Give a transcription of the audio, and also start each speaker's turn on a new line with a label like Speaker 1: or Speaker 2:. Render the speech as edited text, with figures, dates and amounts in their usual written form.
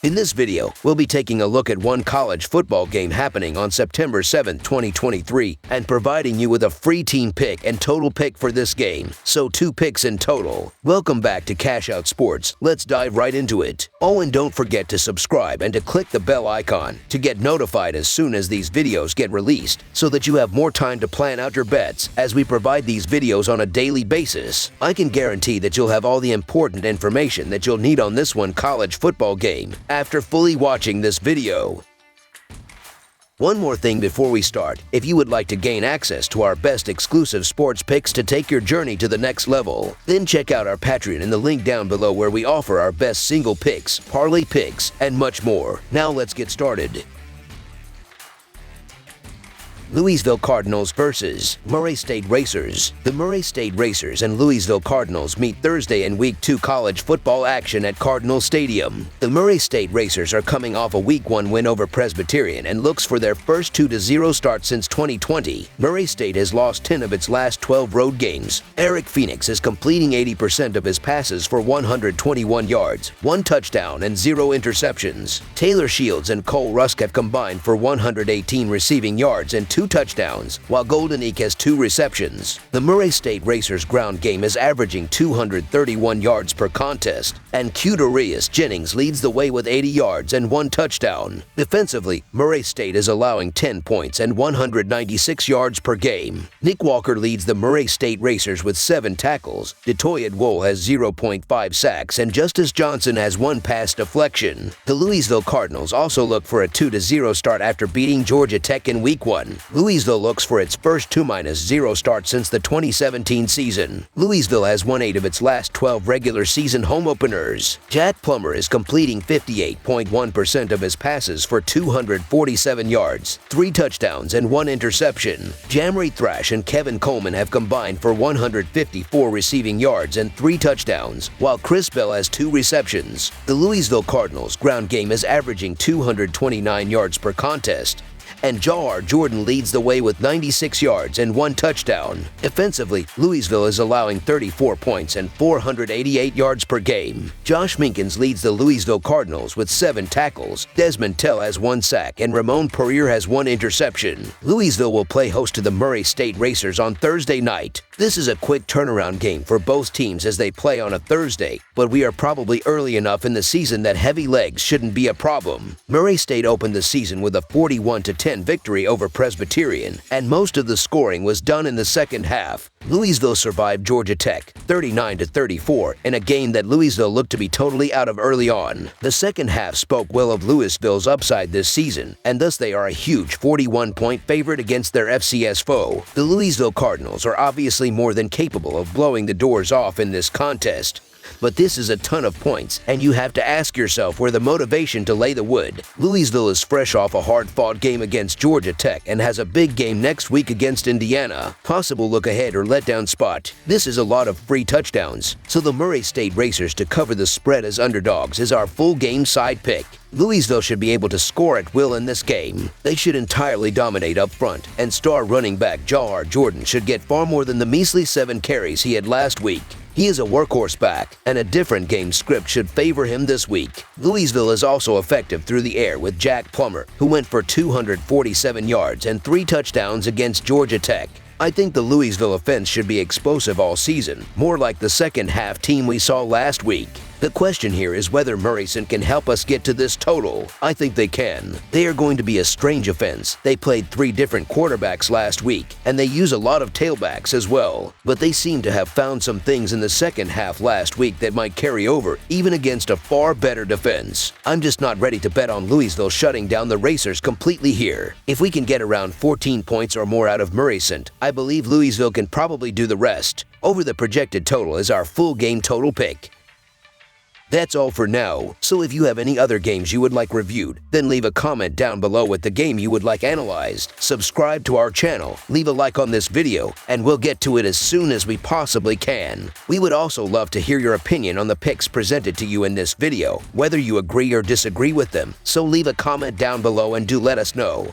Speaker 1: In this video, we'll be taking a look at one college football game happening on September 7, 2023, and providing you with a free team pick and total pick for this game, so 2 picks in total. Welcome back to Cash Out Sports. Let's dive right into it. Oh, and don't forget to subscribe and to click the bell icon to get notified as soon as these videos get released, so that you have more time to plan out your bets as we provide these videos on a daily basis. I can guarantee that you'll have all the important information that you'll need on this one college football game after fully watching this video. One more thing before we start, if you would like to gain access to our best exclusive sports picks to take your journey to the next level, then check out our Patreon in the link down below where we offer our best single picks, parlay picks, and much more. Now let's get started. Louisville Cardinals versus Murray State Racers. The Murray State Racers and Louisville Cardinals meet Thursday in Week 2 college football action at Cardinal Stadium. The Murray State Racers are coming off a Week 1 win over Presbyterian and looks for their first 2-0 start since 2020. Murray State has lost 10 of its last 12 road games. Eric Phoenix is completing 80% of his passes for 121 yards, 1 touchdown, and 0 interceptions. Taylor Shields and Cole Rusk have combined for 118 receiving yards and 2 touchdowns, while Golden Eek has 2 receptions. The Murray State Racers ground game is averaging 231 yards per contest, and Qdarius Jennings leads the way with 80 yards and 1 touchdown. Defensively, Murray State is allowing 10 points and 196 yards per game. Nick Walker leads the Murray State Racers with 7 tackles. DeToyed Wool has 0.5 sacks, and Justice Johnson has 1 pass deflection. The Louisville Cardinals also look for a 2-0 start after beating Georgia Tech in Week 1. Louisville looks for its first 2-0 start since the 2017 season. Louisville has won 8 of its last 12 regular season home openers. Jack Plummer is completing 58.1% of his passes for 247 yards, 3 touchdowns, and 1 interception. Jamry Thrash and Kevin Coleman have combined for 154 receiving yards and 3 touchdowns, while Chris Bell has 2 receptions. The Louisville Cardinals ground game is averaging 229 yards per contest, and Jawhar Jordan leads the way with 96 yards and 1 touchdown. Defensively, Louisville is allowing 34 points and 488 yards per game. Josh Minkins leads the Louisville Cardinals with 7 tackles. Desmond Tell has 1 sack, and Ramon Purrier has 1 interception. Louisville will play host to the Murray State Racers on Thursday night. This is a quick turnaround game for both teams as they play on a Thursday, but we are probably early enough in the season that heavy legs shouldn't be a problem. Murray State opened the season with a 41-10 victory over Presbyterian, and most of the scoring was done in the second half. Louisville survived Georgia Tech 39-34 in a game that Louisville looked to be totally out of early on. The second half spoke well of Louisville's upside this season, and thus they are a huge 41-point favorite against their FCS foe. The Louisville Cardinals are obviously more than capable of blowing the doors off in this contest. But this is a ton of points, and you have to ask yourself where the motivation to lay the wood. Louisville is fresh off a hard-fought game against Georgia Tech and has a big game next week against Indiana. Possible look-ahead or letdown spot. This is a lot of free touchdowns, so the Murray State Racers to cover the spread as underdogs is our full game side pick. Louisville should be able to score at will in this game. They should entirely dominate up front, and star running back Jawhar Jordan should get far more than the measly 7 carries he had last week. He is a workhorse back, and a different game script should favor him this week. Louisville is also effective through the air with Jack Plummer, who went for 247 yards and 3 touchdowns against Georgia Tech. I think the Louisville offense should be explosive all season, more like the second half team we saw last week. The question here is whether Murrayson can help us get to this total. I think they can. They are going to be a strange offense. They played 3 different quarterbacks last week, and they use a lot of tailbacks as well. But they seem to have found some things in the second half last week that might carry over, even against a far better defense. I'm just not ready to bet on Louisville shutting down the Racers completely here. If we can get around 14 points or more out of Murrayson, I believe Louisville can probably do the rest. Over the projected total is our full game total pick. That's all for now, so if you have any other games you would like reviewed, then leave a comment down below with the game you would like analyzed. Subscribe to our channel, leave a like on this video, and we'll get to it as soon as we possibly can. We would also love to hear your opinion on the picks presented to you in this video, whether you agree or disagree with them, so leave a comment down below and do let us know.